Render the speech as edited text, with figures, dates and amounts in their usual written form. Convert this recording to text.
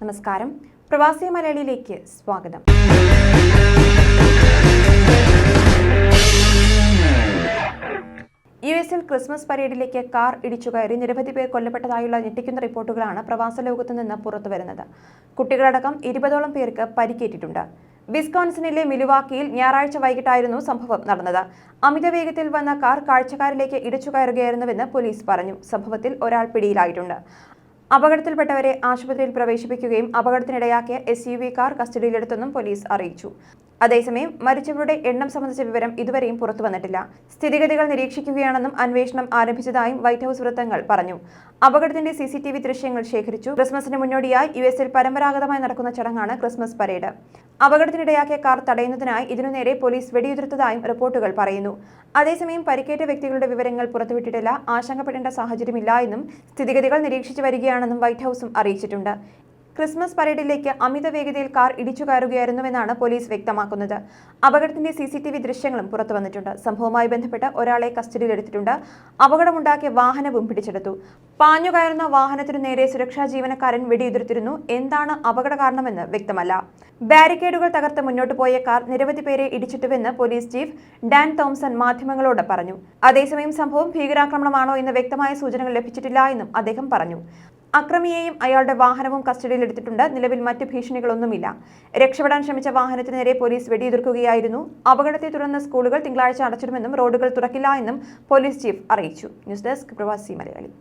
നമസ്കാരം. പ്രവാസി മലയാളിയിലേക്ക് സ്വാഗതം. യുഎസിൽ ക്രിസ്മസ് പരേഡിലേക്ക് കാർ ഇടിച്ചുകയറി നിരവധി പേർ കൊല്ലപ്പെട്ടതായുള്ള ഞെട്ടിക്കുന്ന റിപ്പോർട്ടുകളാണ് പ്രവാസ ലോകത്തു നിന്ന് പുറത്തുവരുന്നത്. കുട്ടികളടക്കം 20ഓളം പേർക്ക് പരിക്കേറ്റിട്ടുണ്ട്. വിസ്കോൺസിനിലെ മിലുവാക്കിയിൽ ഞായറാഴ്ച വൈകിട്ടായിരുന്നു സംഭവം നടന്നത്. അമിത വേഗത്തിൽ വന്ന കാർ കാഴ്ചക്കാരിലേക്ക് ഇടിച്ചുകയറുകയായിരുന്നുവെന്ന് പോലീസ് പറഞ്ഞു. സംഭവത്തിൽ ഒരാൾ പിടിയിലായിട്ടുണ്ട്. അപകടത്തിൽപ്പെട്ടവരെ ആശുപത്രിയിൽ പ്രവേശിപ്പിക്കുകയും അപകടത്തിനിടയാക്കിയ SUV കാർ കസ്റ്റഡിയിലെടുത്തെന്നും പോലീസ് അറിയിച്ചു. അതേസമയം മരിച്ചവരുടെ എണ്ണം സംബന്ധിച്ച വിവരം ഇതുവരെയും പുറത്തുവന്നിട്ടില്ല. സ്ഥിതിഗതികൾ നിരീക്ഷിക്കുകയാണെന്നും അന്വേഷണം ആരംഭിച്ചതായും വൈറ്റ് ഹൌസ് വൃത്തങ്ങൾ പറഞ്ഞു. അപകടത്തിന്റെ CCTV ദൃശ്യങ്ങൾ ശേഖരിച്ചു. ക്രിസ്മസിന് മുന്നോടിയായി യുഎസിൽ പരമ്പരാഗതമായി നടക്കുന്ന ചടങ്ങാണ് ക്രിസ്മസ് പരേഡ്. അപകടത്തിനിടയാക്കിയ കാർ തടയുന്നതിനായി ഇതിനുനേരെ പോലീസ് വെടിയുതിർത്തതായും റിപ്പോർട്ടുകൾ പറയുന്നു. അതേസമയം പരിക്കേറ്റ വ്യക്തികളുടെ വിവരങ്ങൾ പുറത്തുവിട്ടിട്ടില്ല. ആശങ്കപ്പെടേണ്ട സാഹചര്യമില്ല എന്നും സ്ഥിതിഗതികൾ നിരീക്ഷിച്ചു വരികയാണെന്നും വൈറ്റ് ഹൌസും അറിയിച്ചിട്ടുണ്ട്. ക്രിസ്മസ് പരേഡിലേക്ക് അമിത വേഗതയിൽ കാർ ഇടിച്ചു കയറുകയായിരുന്നുവെന്നാണ് പോലീസ് വ്യക്തമാക്കുന്നത്. അപകടത്തിന്റെ CCTV ദൃശ്യങ്ങളും പുറത്തു വന്നിട്ടുണ്ട്. സംഭവവുമായി ബന്ധപ്പെട്ട് ഒരാളെ കസ്റ്റഡിയിലെടുത്തിട്ടുണ്ട്. അപകടമുണ്ടാക്കിയ വാഹനവും പിടിച്ചെടുത്തു. പാഞ്ഞുകയറുന്ന വാഹനത്തിനു നേരെ സുരക്ഷാ ജീവനക്കാരൻ വെടിയുതിർത്തിരുന്നു. എന്താണ് അപകട കാരണമെന്ന് വ്യക്തമല്ല. ബാരിക്കേഡുകൾ തകർത്ത് മുന്നോട്ട് പോയ കാർ നിരവധി പേരെ ഇടിച്ചിട്ടുവെന്ന് പോലീസ് ചീഫ് ഡാൻ തോംസൺ മാധ്യമങ്ങളോട് പറഞ്ഞു. അതേസമയം സംഭവം ഭീകരാക്രമണമാണോ എന്ന് വ്യക്തമായ സൂചനകൾ ലഭിച്ചിട്ടില്ല എന്നും അദ്ദേഹം പറഞ്ഞു. അക്രമിയെയും അയാളുടെ വാഹനവും കസ്റ്റഡിയിലെടുത്തിട്ടുണ്ട്. നിലവിൽ മറ്റ് ഭീഷണികളൊന്നുമില്ല. രക്ഷപ്പെടാൻ ശ്രമിച്ച വാഹനത്തിന് നേരെ പോലീസ് വെടിയുതിർക്കുകയായിരുന്നു. അപകടത്തെ തുടർന്ന് സ്കൂളുകൾ തിങ്കളാഴ്ച അടച്ചിടുമെന്നും റോഡുകൾ തുറക്കില്ല എന്നും പോലീസ് ചീഫ് അറിയിച്ചു. ന്യൂസ് ഡെസ്ക് പ്രവാസി മലയാളി.